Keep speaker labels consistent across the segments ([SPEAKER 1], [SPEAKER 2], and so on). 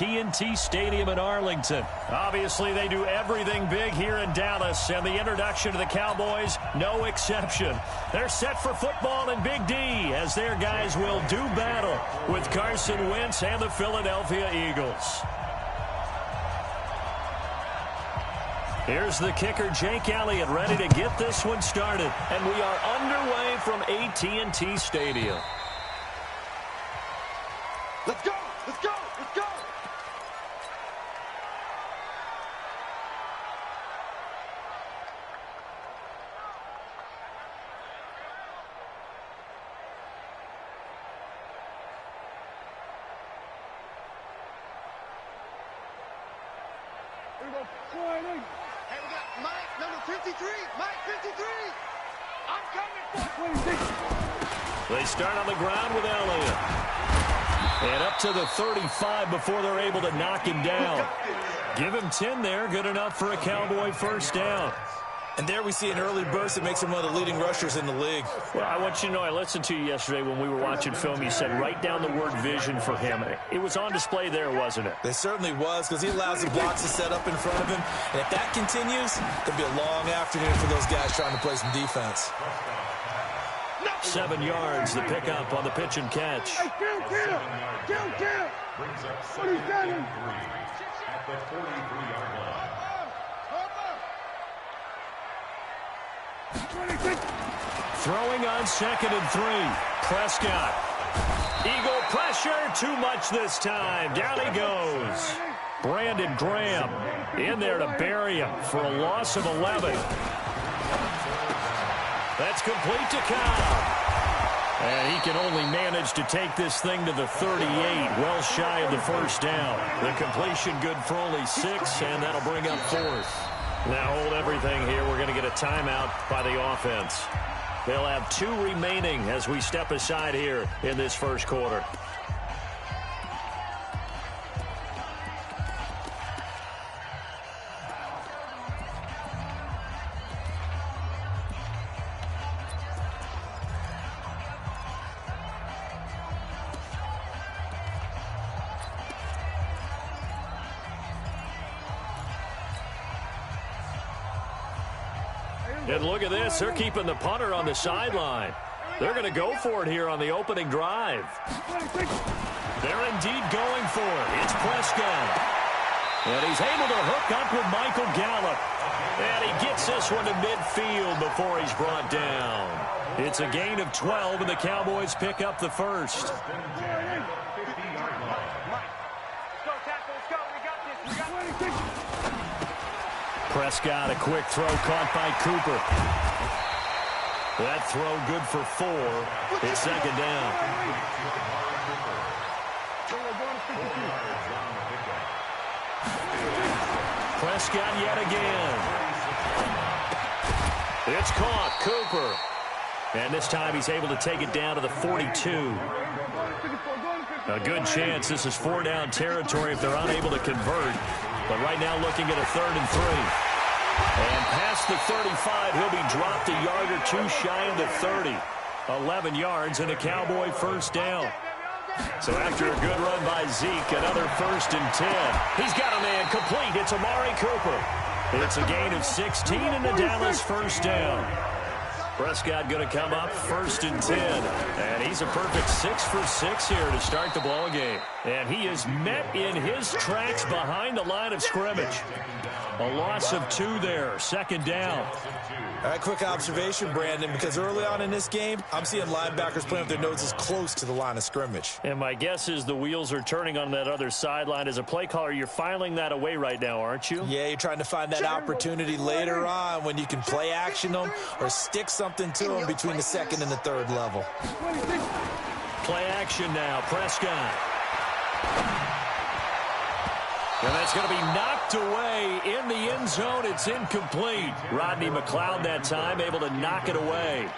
[SPEAKER 1] TNT Stadium in Arlington. Obviously, they do everything big here in Dallas, and the introduction to the Cowboys, no exception. They're set for football in Big D as their guys will do battle with Carson Wentz and the Philadelphia Eagles. Here's the kicker, Jake Elliott, ready to get this one started. And we are underway from AT&T Stadium.
[SPEAKER 2] Let's go! Let's go! Let's go! Here we go. Sliding. Hey, we got Mike, number 53. Mike, 53. I'm coming for 26.
[SPEAKER 1] They start on the ground with Elliott. And up to the 35 before they're able to knock him down. Give him 10 there. Good enough for a Cowboy first down.
[SPEAKER 3] And there we see an early burst that makes him one of the leading rushers in the league.
[SPEAKER 1] Well, I want you to know, I listened to you yesterday when we were watching film. You said write down the word vision for him. It was on display there, wasn't it?
[SPEAKER 3] It certainly was, because he allows the blocks to set up in front of him. And if that continues, it'll be a long afternoon for those guys trying to play some defense.
[SPEAKER 1] 7 yards, the pickup on the pitch and catch.
[SPEAKER 2] Hey, kill. Brings up 47 at the 43-yard line.
[SPEAKER 1] Throwing on 2nd and 3. Prescott. Eagle pressure, too much this time. Down he goes. Brandon Graham in there to bury him for a loss of 11. That's complete to Cobb. And he can only manage to take this thing to the 38, well shy of the first down. The completion good for only 6, and that'll bring up 4th. Now hold everything here. We're going to get a timeout by the offense. They'll have 2 remaining as we step aside here in this first quarter. And look at this. They're keeping the punter on the sideline. They're going to go for it here on the opening drive. They're indeed going for it. It's Prescott. And he's able to hook up with Michael Gallup. And he gets this one to midfield before he's brought down. It's a gain of 12, and the Cowboys pick up the first. Prescott, a quick throw caught by Cooper. That throw good for 4. It's 2nd down. Prescott yet again. It's caught. Cooper. And this time he's able to take it down to the 42. A good chance this is 4-down territory if they're unable to convert. But right now looking at a 3rd and 3. And past the 35, he'll be dropped a yard or 2 shy of the 30. 11 yards and a Cowboy first down. So after a good run by Zeke, another 1st and 10. He's got a man complete. It's Amari Cooper. It's a gain of 16 and a Dallas first down. Prescott going to come up 1st and 10. And he's a perfect 6 for 6 here to start the ball game. And he is met in his tracks behind the line of scrimmage. A loss of 2 there. 2nd down.
[SPEAKER 3] All right, quick observation, Brandon, because early on in this game, I'm seeing linebackers playing with their noses close to the line of scrimmage.
[SPEAKER 1] And my guess is the wheels are turning on that other sideline. As a play caller, you're filing that away right now, aren't you?
[SPEAKER 3] Yeah, you're trying to find that opportunity later on when you can play action them or stick something to them between the 2nd and the 3rd level.
[SPEAKER 1] Play action now. Prescott. And that's going to be knocked away in the end zone. It's incomplete. Rodney McLeod that time able to knock it away.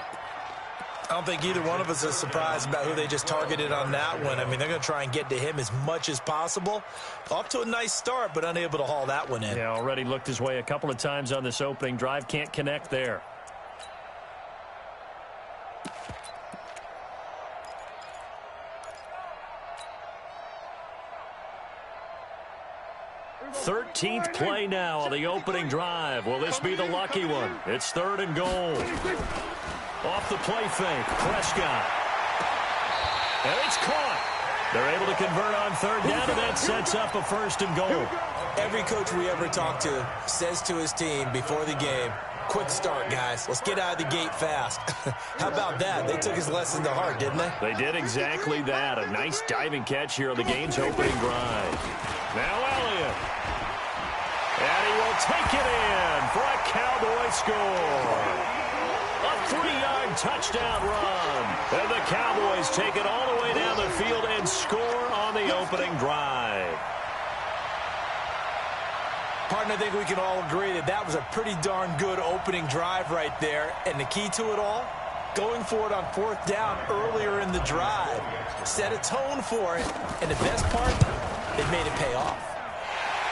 [SPEAKER 3] I don't think either one of us is surprised about who they just targeted on that one. I mean, they're going to try and get to him as much as possible. Off to a nice start, but unable to haul that one in.
[SPEAKER 1] Yeah, already looked his way a couple of times on this opening drive. Can't connect there. 13th play now on the opening drive. Will this be the lucky one? It's 3rd and goal. Off the play fake, Prescott. And it's caught. They're able to convert on 3rd down, and that sets up a 1st and goal.
[SPEAKER 3] Every coach we ever talk to says to his team before the game, quick start, guys. Let's get out of the gate fast. How about that? They took his lesson to heart, didn't they?
[SPEAKER 1] They did exactly that. A nice diving catch here on the game's opening drive. Now Elliott. And he will take it in for a Cowboy score. A 3-yard touchdown run. And the Cowboys take it all the way down the field and score on the opening drive.
[SPEAKER 3] Partner, I think we can all agree that that was a pretty darn good opening drive right there. And the key to it all, going for it on 4th down earlier in the drive. Set a tone for it. And the best part, it made it pay off.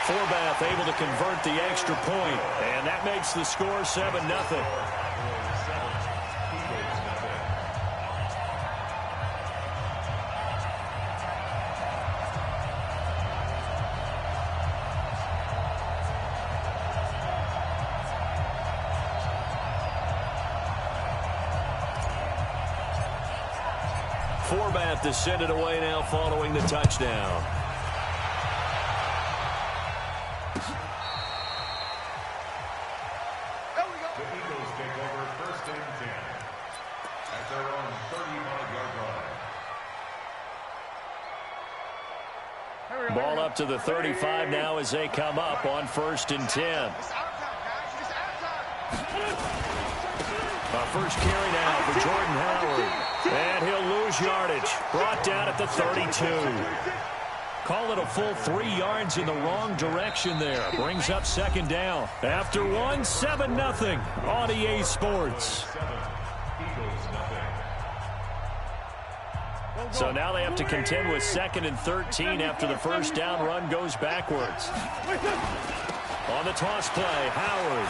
[SPEAKER 1] Forbath able to convert the extra point. And that makes the score 7-0. Forbath to send it away now following the touchdown.
[SPEAKER 2] There we go.
[SPEAKER 4] The Eagles take over 1st and 10 at their own 35-yard line.
[SPEAKER 1] Ball up to the 35 now as they come up on 1st and 10.
[SPEAKER 2] It's our time, guys. It's our time.
[SPEAKER 1] First carry now for Jordan Howard. And he'll lose yardage. Brought down at the 32. Call it a full 3 yards in the wrong direction there. Brings up 2nd down. After 1, 7-0 on EA Sports. So now they have to contend with 2nd and 13 after the 1st down run goes backwards. On the toss play, Howard.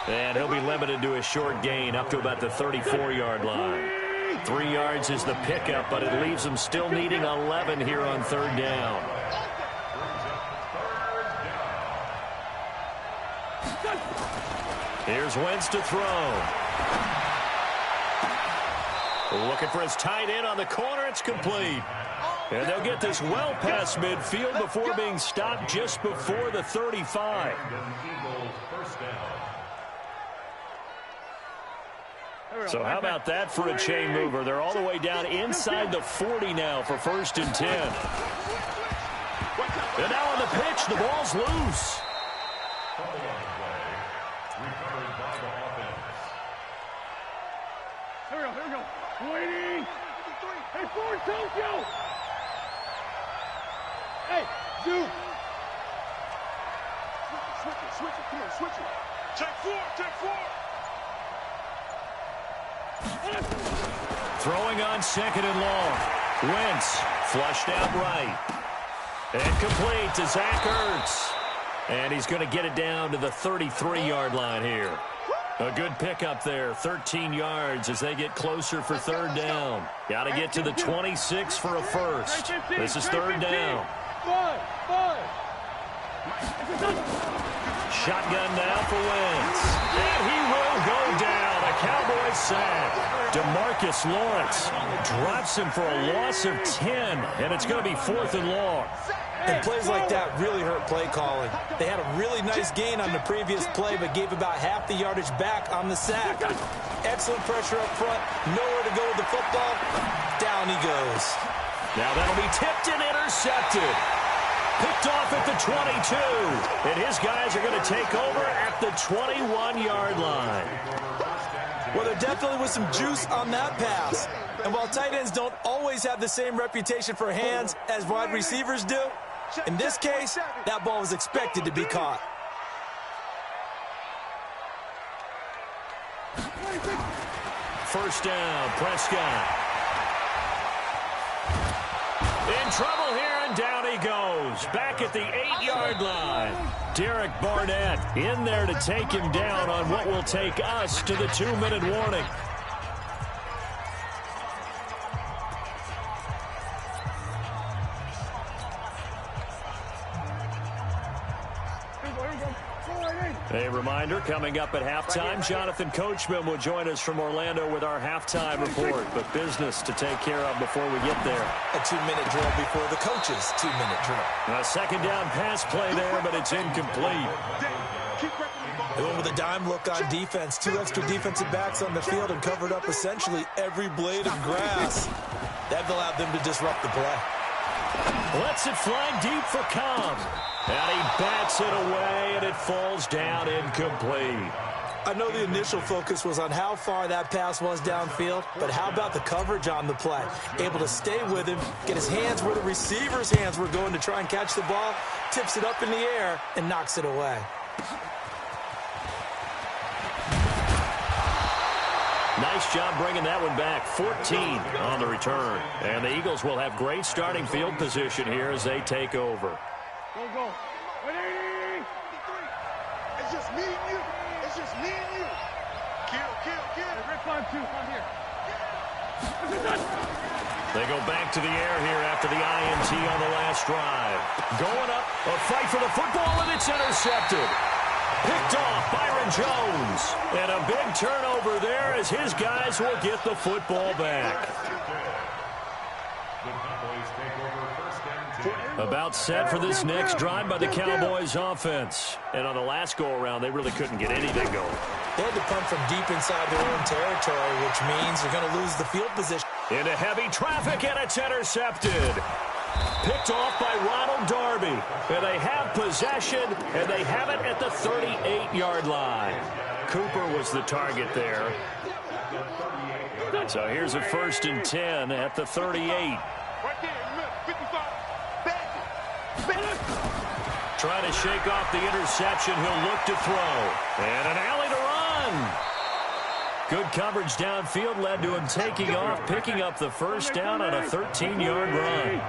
[SPEAKER 1] And he'll be limited to a short gain up to about the 34-yard line. 3 yards is the pickup, but it leaves them still needing 11 here on 3rd down. Here's Wentz to throw. Looking for his tight end on the corner. It's complete. And they'll get this well past midfield before being stopped just before the 35. So how about that for a chain mover? They're all the way down inside the 40 now for 1st and 10. And now on the pitch, the ball's loose.
[SPEAKER 2] Here we go. Waiting. Hey, forward, Tokyo. Hey, dude. Switch it. Come on, switch it. Take 4.
[SPEAKER 1] Throwing on 2nd and long. Wentz flushed out right. And complete to Zach Ertz. And he's going to get it down to the 33-yard line here. A good pickup there, 13 yards as they get closer for 3rd down. Got to get to the 26 for a first. This is 3rd down. Shotgun now for Wentz. And he will go down. A Cowboys sack. DeMarcus Lawrence drops him for a loss of 10. And it's going to be 4th and long.
[SPEAKER 3] And plays like that really hurt play calling. They had a really nice gain on the previous play, but gave about half the yardage back on the sack. Excellent pressure up front. Nowhere to go with the football. Down he goes.
[SPEAKER 1] Now that'll be tipped and intercepted. Picked off at the 22. And his guys are going to take over at the 21-yard line.
[SPEAKER 3] Well, there definitely was some juice on that pass. And while tight ends don't always have the same reputation for hands as wide receivers do, in this case, that ball was expected to be caught.
[SPEAKER 1] First down, Prescott. In trouble here, and down he goes. Back at the 8-yard line. Derek Barnett in there to take him down on what will take us to the 2-minute warning. A reminder, coming up at halftime, Jonathan Coachman will join us from Orlando with our halftime report. But business to take care of before we get there.
[SPEAKER 3] A 2-minute drill before the coach's 2-minute drill.
[SPEAKER 1] A second down pass play there, but it's incomplete.
[SPEAKER 3] They went with a dime look on defense. 2 extra defensive backs on the field and covered up essentially every blade of grass. That allowed them to disrupt the play.
[SPEAKER 1] Lets it fly deep for Cobb. And he bats it away, and it falls down incomplete.
[SPEAKER 3] I know the initial focus was on how far that pass was downfield, but how about the coverage on the play? Able to stay with him, get his hands where the receiver's hands were going to try and catch the ball, tips it up in the air, and knocks it away.
[SPEAKER 1] Nice job bringing that one back. 14 on the return. And the Eagles will have great starting field position here as they take over.
[SPEAKER 2] Go. Ready? It's just me and you. It's just me and you. Kill. Red flag 2. On here.
[SPEAKER 1] They go back to the air here after the INT on the last drive. Going up, a fight for the football, and it's intercepted. Picked off Byron Jones. And a big turnover there as his guys will get the football back. About set for this next drive by the Cowboys offense. And on the last go-around, they really couldn't get anything going.
[SPEAKER 3] They had to punt from deep inside their own territory, which means they're going to lose the field position.
[SPEAKER 1] Into heavy traffic, and it's intercepted. Picked off by Ronald Darby. And they have possession, and they have it at the 38-yard line. Cooper was the target there. So here's a 1st and 10 at the 38.
[SPEAKER 2] Right there, 55.
[SPEAKER 1] Trying to shake off the interception. He'll look to throw. And an alley to run. Good coverage downfield led to him taking off, picking up the first down on a 13-yard run.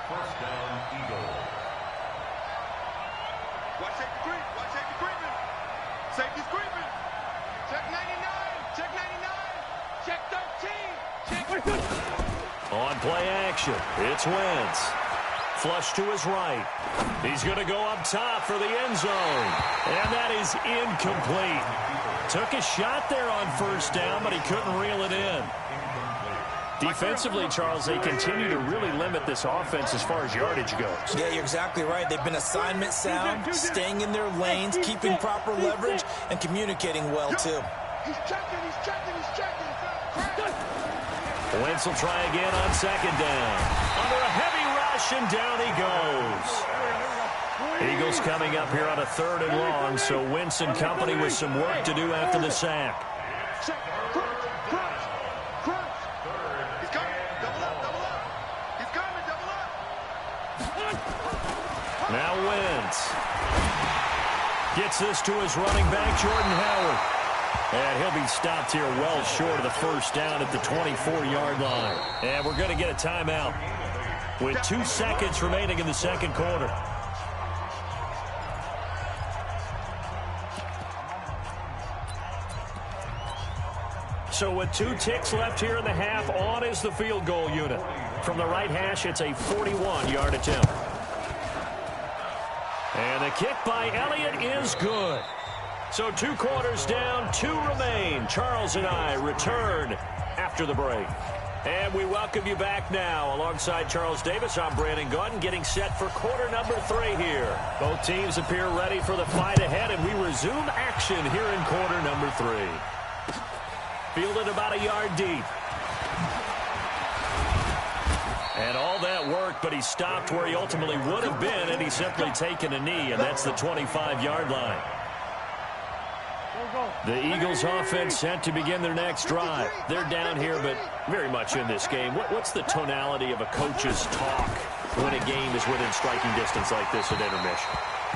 [SPEAKER 4] First down, Eagle.
[SPEAKER 2] Watch safety creep. Watch safety creeping. Safety's creeping. Check 99. Check 99. Check 13.
[SPEAKER 1] On play action, it's Wentz. Flush to his right. He's going to go up top for the end zone. And that is incomplete. Took a shot there on first down, but he couldn't reel it in. Defensively, Charles, they continue to really limit this offense as far as yardage goes.
[SPEAKER 3] Yeah, you're exactly right. They've been assignment sound, staying in their lanes, keeping proper leverage, and communicating well, too.
[SPEAKER 2] He's checking.
[SPEAKER 1] Wentz will try again on second down. Under a heavy rush, and down he goes. Eagles coming up here on a 3rd and long, so Wentz and company with some work to do after the sack.
[SPEAKER 2] Crunch. He's coming. Double up. He's coming. Double up.
[SPEAKER 1] Now Wentz gets this to his running back, Jordan Howard. And he'll be stopped here well short of the first down at the 24-yard line. And we're going to get a timeout with 2 seconds remaining in the second quarter. So with 2 ticks left here in the half, on is the field goal unit. From the right hash, it's a 41-yard attempt. And the kick by Elliott is good. So 2 quarters down, 2 remain. Charles and I return after the break. And we welcome you back now. Alongside Charles Davis, I'm Brandon Gordon, getting set for quarter number 3 here. Both teams appear ready for the fight ahead, and we resume action here in quarter number 3. Fielded about a yard deep. And all that work, but he stopped where he ultimately would have been, and he's simply taken a knee, and that's the 25-yard line. The Eagles offense set to begin their next drive. They're down here, but very much in this game. What's the tonality of a coach's talk when a game is within striking distance like this at intermission?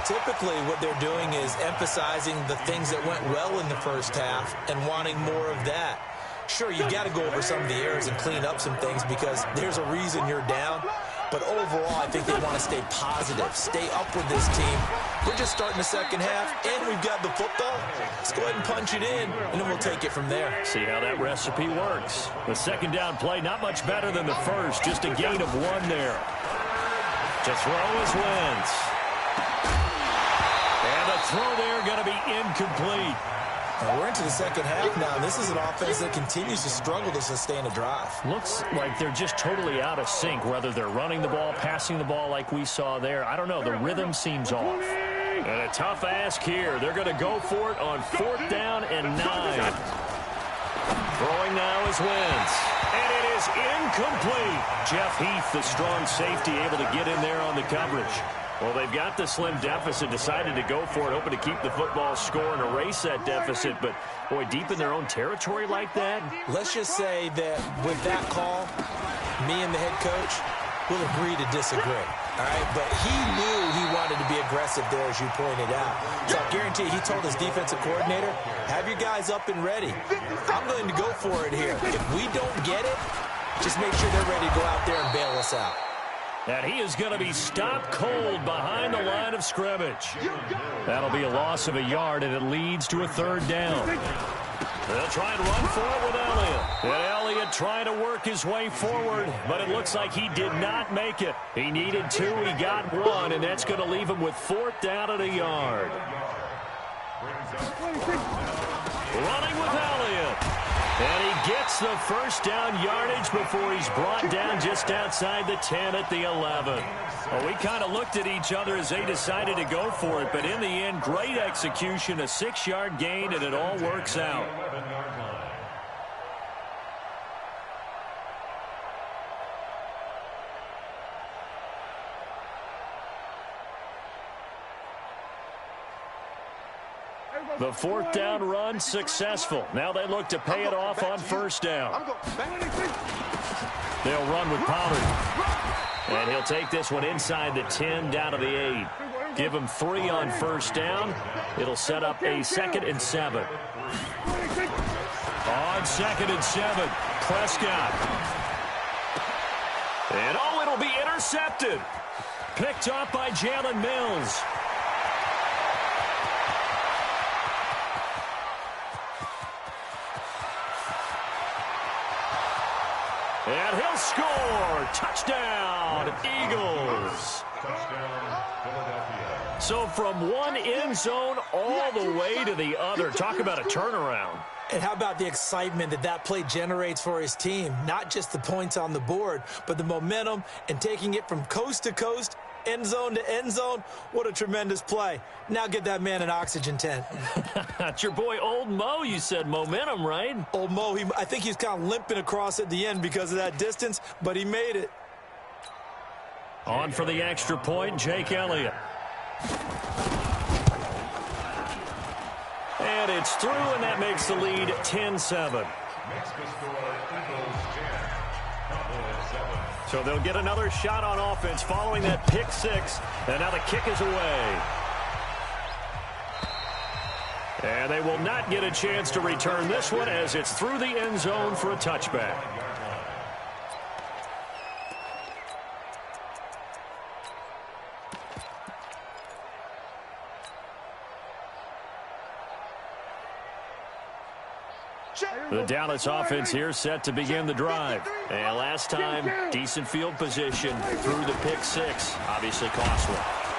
[SPEAKER 3] Typically, what they're doing is emphasizing the things that went well in the first half and wanting more of that. Sure, you got to go over some of the errors and clean up some things because there's a reason you're down. But overall, I think they want to stay positive, stay up with this team. We're just starting the second half, and we've got the football. Let's go ahead and punch it in, and then we'll take it from there.
[SPEAKER 1] See how that recipe works. The second down play, not much better than the first, just a gain of 1 there. To throw is Wentz. And the The throw there going to be incomplete.
[SPEAKER 3] We're into the second half now, and this is an offense that continues to struggle to sustain a drive.
[SPEAKER 1] Looks like they're just totally out of sync, whether they're running the ball, passing the ball like we saw there. I don't know. The rhythm seems off. And a tough ask here. They're going to go for it on 4th down and 9. Throwing now is Wentz. And it is incomplete. Jeff Heath, the strong safety, able to get in there on the coverage. Well, they've got the slim deficit, decided to go for it, hoping to keep the football score and erase that deficit. But, boy, deep in their own territory like that.
[SPEAKER 3] Let's just say that with that call, me and the head coach will agree to disagree. All right, but he knew he wanted to be aggressive there, as you pointed out. So I guarantee he told his defensive coordinator, have your guys up and ready. I'm going to go for it here. If we don't get it, just make sure they're ready to go out there and bail us out.
[SPEAKER 1] And he is going to be stopped cold behind the line of scrimmage. That'll be a loss of a yard, and it leads to a 3rd down. They'll try and run for it with Elliott. And Elliott trying to work his way forward, but it looks like he did not make it. He needed 2, he got 1, and that's going to leave him with 4th down and a yard. Running with Elliott. And he gets the 1st down yardage before he's brought down just outside the 10 at the 11. Well, we kind of looked at each other as they decided to go for it, but in the end, great execution, a 6-yard gain, and it all works out. The 4th down run successful. Now they look to pay it off on 1st down. They'll run with Pollard. And he'll take this one inside the 10 down to the 8. Give him 3 on 1st down. It'll set up a 2nd and 7. On 2nd and 7, Prescott. And oh, it'll be intercepted. Picked off by Jalen Mills. And he'll score. Touchdown, Eagles. So from one end zone all the way to the other. Talk about a turnaround.
[SPEAKER 3] And how about the excitement that play generates for his team? Not just the points on the board, but the momentum and taking it from coast to coast, end zone to end zone. What a tremendous play. Now get that man an oxygen tent.
[SPEAKER 1] That's your boy Old Mo. You said momentum, right?
[SPEAKER 3] Old Mo, I think he's kind of limping across at the end because of that distance, but he made it.
[SPEAKER 1] On for the extra point, Jake Elliott. And it's through, and that makes the lead 10-7. So they'll get another shot on offense following that pick 6. And now the kick is away. And they will not get a chance to return this one as it's through the end zone for a touchback. The Dallas offense here set to begin the drive. And last time, decent field position through the pick 6. Obviously costly.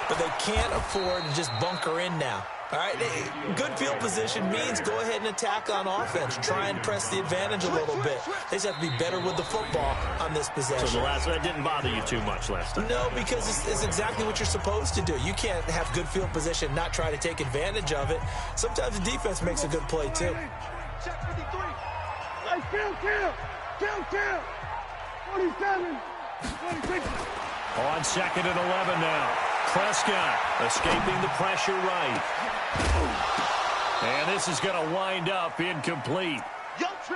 [SPEAKER 3] But they can't afford to just bunker in now. All right, good field position means go ahead and attack on offense. Try and press the advantage a little bit. They just have to be better with the football on this possession.
[SPEAKER 1] So that didn't bother you too much last time?
[SPEAKER 3] No, because it's exactly what you're supposed to do. You can't have good field position, not try to take advantage of it. Sometimes the defense makes a good play, too.
[SPEAKER 2] Check 53. Kill. 47. 26.
[SPEAKER 1] On 2nd and 11 now. Prescott escaping the pressure right. And this is going to wind up incomplete.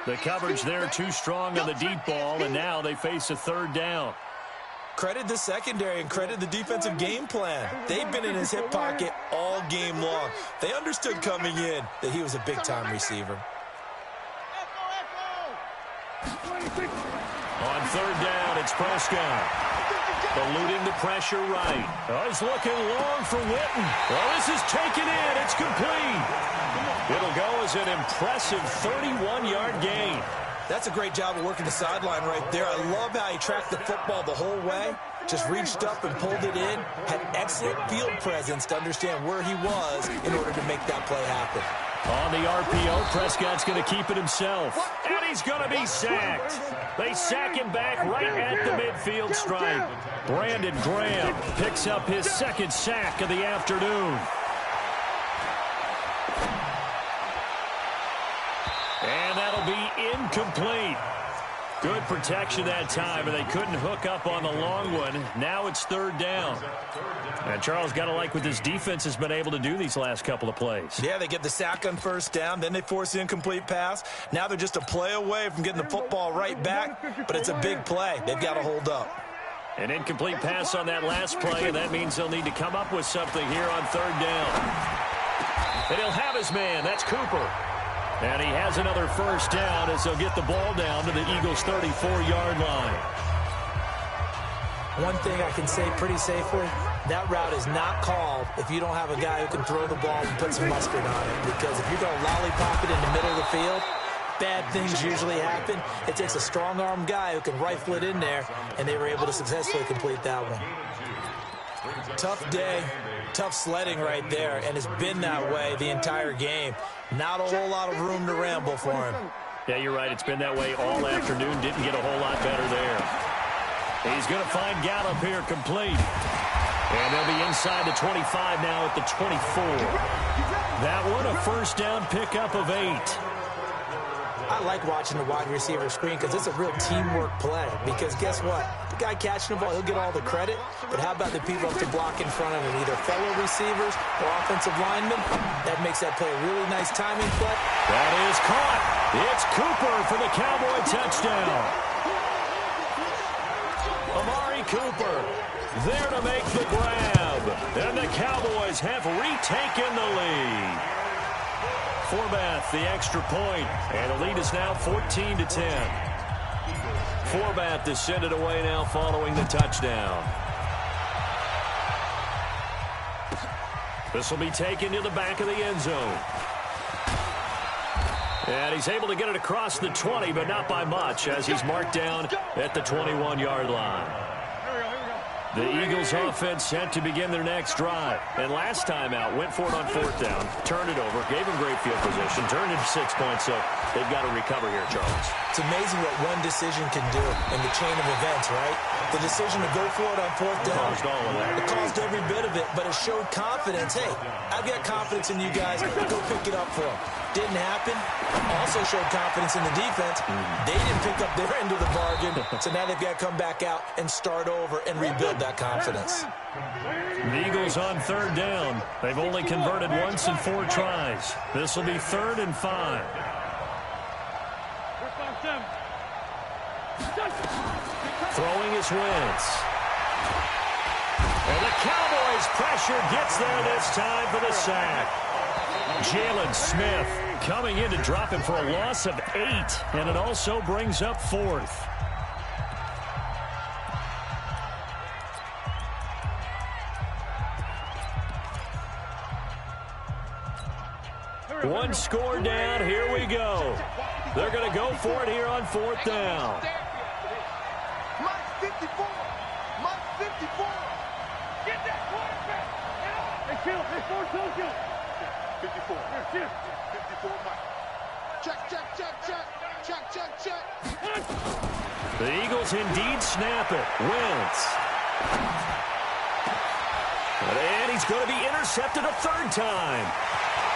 [SPEAKER 1] The coverage there too strong on the deep ball, and now they face a 3rd down.
[SPEAKER 3] Credit the secondary and credit the defensive game plan. They've been in his hip pocket all game long. They understood coming in that he was a big-time receiver.
[SPEAKER 1] On 3rd down, it's Prescott. Eluding the pressure right. Oh, he's looking long for Witten. Well, this is taken in. It's complete. It'll go as an impressive 31-yard gain.
[SPEAKER 3] That's a great job of working the sideline right there. I love how he tracked the football the whole way. Just reached up and pulled it in. Had excellent field presence to understand where he was in order to make that play happen.
[SPEAKER 1] On the RPO, Prescott's going to keep it himself. And he's going to be sacked. They sack him back right at the midfield stripe. Brandon Graham picks up his second sack of the afternoon. And that'll be incomplete. Good protection that time, and they couldn't hook up on the long one. Now it's third down. And Charles, got to like what this defense has been able to do these last couple of plays.
[SPEAKER 3] Yeah, they get the sack on first down, then they force the incomplete pass. Now they're just a play away from getting the football right back, but it's a big play. They've got to hold up.
[SPEAKER 1] An incomplete pass on that last play, and that means they'll need to come up with something here on third down. And he'll have his man. That's Cooper. And he has another first down as they'll get the ball down to the Eagles' 34-yard line.
[SPEAKER 3] One thing I can say pretty safely, that route is not called if you don't have a guy who can throw the ball and put some mustard on it. Because if you're going to lollipop it in the middle of the field, bad things usually happen. It takes a strong-arm guy who can rifle it in there, and they were able to successfully complete that one. Tough day, tough sledding right there, and it's been that way the entire game. Not a whole lot of room to ramble for him.
[SPEAKER 1] Yeah, you're right. It's been that way all afternoon. Didn't get a whole lot better there. He's going to find Gallup here complete. And they'll be inside the 25 now at the 24. That one a first down pickup of 8.
[SPEAKER 3] I like watching the wide receiver screen because it's a real teamwork play. Because guess what? The guy catching the ball, he'll get all the credit. But how about the people up to block in front of him, either fellow receivers or offensive linemen? That makes that play a really nice timing play.
[SPEAKER 1] That is caught. It's Cooper for the Cowboy touchdown. Amari Cooper there to make the grab. And the Cowboys have retaken the lead. Forbath, the extra point, and the lead is now 14-10. Forbath is sent it away now following the touchdown. This will be taken to the back of the end zone. And he's able to get it across the 20, but not by much, as he's marked down at the 21-yard line. The Eagles offense set to begin their next drive. And last time out, went for it on fourth down, turned it over, gave him great field position, turned it to 6 points, so they've got to recover here, Charles.
[SPEAKER 3] It's amazing what one decision can do in the chain of events, right? The decision to go for it on fourth down.
[SPEAKER 1] Caused all of that.
[SPEAKER 3] It caused every bit of it, but it showed confidence. Hey, I've got confidence in you guys. Go pick it up for them. Didn't happen. Also showed confidence in the defense. They didn't pick up their end of the bargain, so now they've got to come back out and start over and rebuild that confidence.
[SPEAKER 1] The Eagles on third down. They've only converted once in 4 tries. This will be 3rd and 5. Throwing his Wentz. And the Cowboys' pressure gets there this time for the sack. Jalen Smith coming in to drop him for a loss of 8, and it also brings up 4th. One score down. Here we go. They're going to go for it here on 4th down.
[SPEAKER 2] Mike 54. Mike 54. Get that quarterback. Hey, kill. Hey, force those kill. 54. Here, 54, Mike. Check, check, check, check. Check, check, check.
[SPEAKER 1] The Eagles indeed snap it. Wentz. And he's going to be intercepted a 3rd time.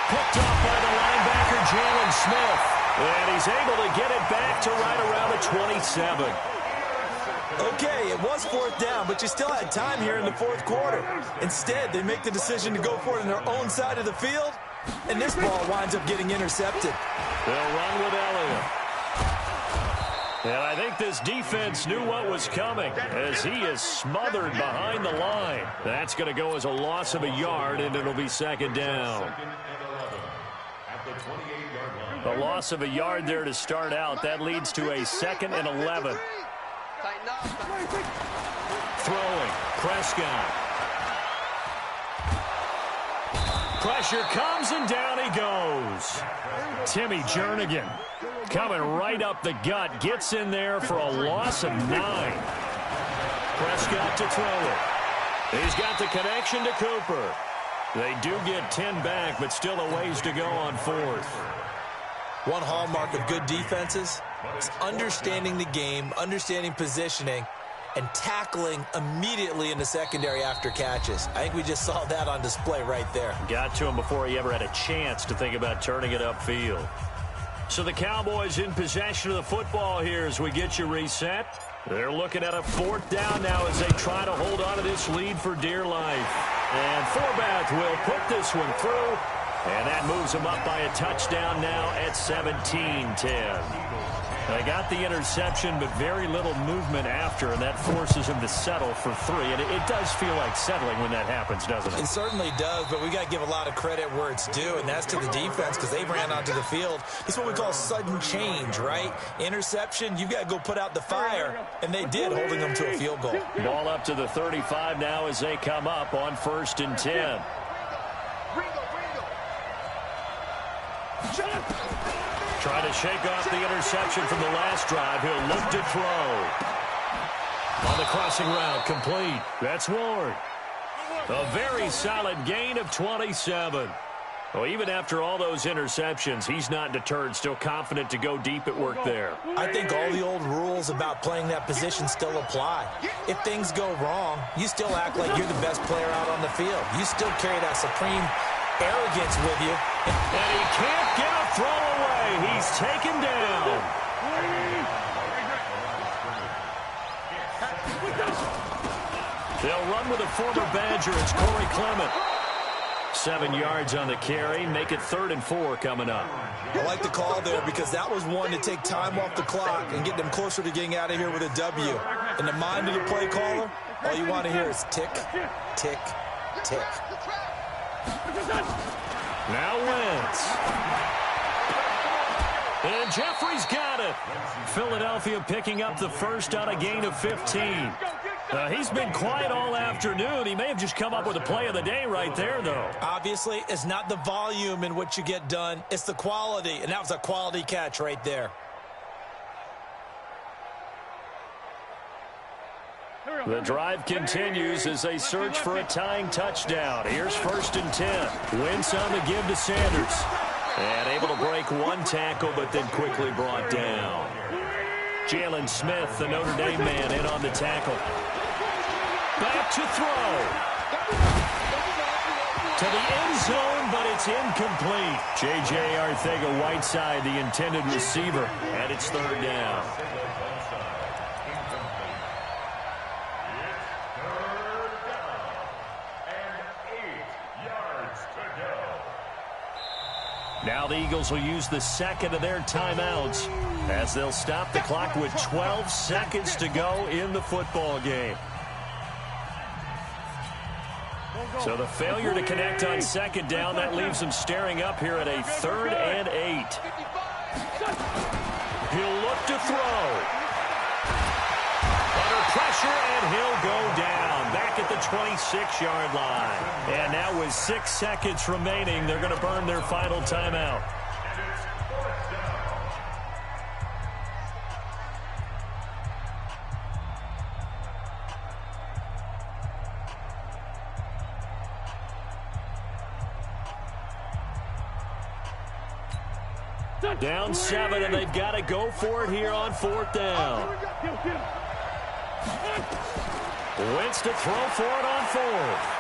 [SPEAKER 1] Picked off by the linebacker, Jalen Smith. And he's able to get it back to right around the 27.
[SPEAKER 3] Okay, it was 4th down, but you still had time here in the 4th quarter. Instead, they make the decision to go for it on their own side of the field, and this ball winds up getting intercepted.
[SPEAKER 1] They'll run with Elliott. And I think this defense knew what was coming as he is smothered behind the line. That's going to go as a loss of a yard, and it'll be 2nd down. A loss of a yard there to start out. That leads to a 2nd and 11. Throwing. Prescott. Pressure comes, and down he goes. Timmy Jernigan Coming right up the gut. Gets in there for a loss of 9. Prescott to throw it. He's got the connection to Cooper. They do get 10 back, but still a ways to go on 4th.
[SPEAKER 3] One hallmark of good defenses is understanding the game, understanding positioning, and tackling immediately in the secondary after catches. I think we just saw that on display right there.
[SPEAKER 1] Got to him before he ever had a chance to think about turning it upfield. So the Cowboys in possession of the football here as we get you reset. They're looking at a 4th down now as they try to hold on to this lead for dear life. And Forbath will put this one through. And that moves them up by a touchdown now at 17-10. They got the interception, but very little movement after, and that forces them to settle for 3. And it does feel like settling when that happens, doesn't it?
[SPEAKER 3] It certainly does, but we got to give a lot of credit where it's due, and that's to the defense because they ran onto the field. It's what we call sudden change, right? Interception, you got to go put out the fire, and they did, holding them to a field goal.
[SPEAKER 1] Ball up to the 35 now as they come up on 1st and 10. Trying to shake off the interception from the last drive. He'll look to throw. On the crossing route, complete. That's Ward. A very solid gain of 27. Well, even after all those interceptions, he's not deterred, still confident to go deep at work there.
[SPEAKER 3] I think all the old rules about playing that position still apply. If things go wrong, you still act like you're the best player out on the field. You still carry that supreme arrogance with you.
[SPEAKER 1] And he can't get a throw away. He's taken down. They'll run with a former Badger. It's Corey Clement. 7 yards on the carry. Make it 3rd and 4 coming up.
[SPEAKER 3] I like the call there because that was one to take time off the clock and get them closer to getting out of here with a W. In the mind of the play caller, all you want to hear is tick, tick, tick.
[SPEAKER 1] Now Wentz. And Jeffrey's got it. Philadelphia picking up the first on a gain of 15. He's been quiet all afternoon. He may have just come up with a play of the day right there, though.
[SPEAKER 3] Obviously, it's not the volume in what you get done. It's the quality, and that was a quality catch right there.
[SPEAKER 1] The drive continues as they search for a tying touchdown. Here's 1st and 10. Wentz on the give to Sanders. And able to break one tackle, but then quickly brought down. Jalen Smith, the Notre Dame man, in on the tackle. Back to throw. To the end zone, but it's incomplete. J.J. Arcega-Whiteside, the intended receiver, and it's 3rd down. Now the Eagles will use the second of their timeouts as they'll stop the clock with 12 seconds to go in the football game. So the failure to connect on 2nd down, that leaves them staring up here at a 3rd and 8. He'll look to throw. Under pressure, and he'll go down back at the 26-yard line. And now with 6 seconds remaining, they're going to burn their final timeout. Down 7, and they've got to go for it here on 4th down. Wentz to throw for it on 4th.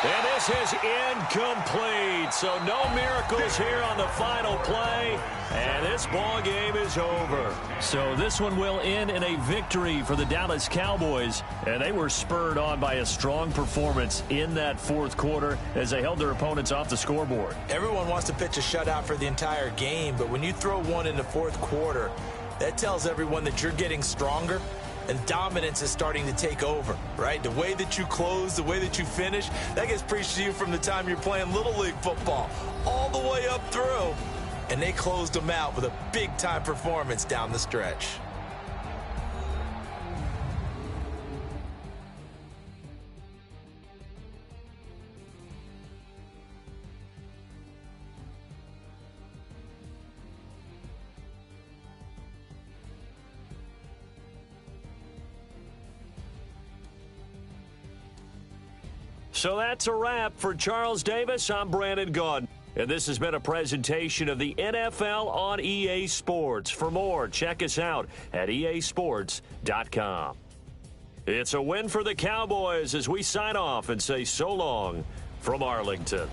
[SPEAKER 1] And this is incomplete. So no miracles here on the final play. And this ball game is over. So this one will end in a victory for the Dallas Cowboys. And they were spurred on by a strong performance in that 4th quarter as they held their opponents off the scoreboard.
[SPEAKER 3] Everyone wants to pitch a shutout for the entire game, but when you throw one in the 4th quarter, that tells everyone that you're getting stronger and dominance is starting to take over, right? The way that you close, the way that you finish, that gets preached to you from the time you're playing Little League football all the way up through. And they closed them out with a big-time performance down the stretch.
[SPEAKER 1] So that's a wrap. For Charles Davis, I'm Brandon Gaudin. And this has been a presentation of the NFL on EA Sports. For more, check us out at easports.com. It's a win for the Cowboys as we sign off and say so long from Arlington.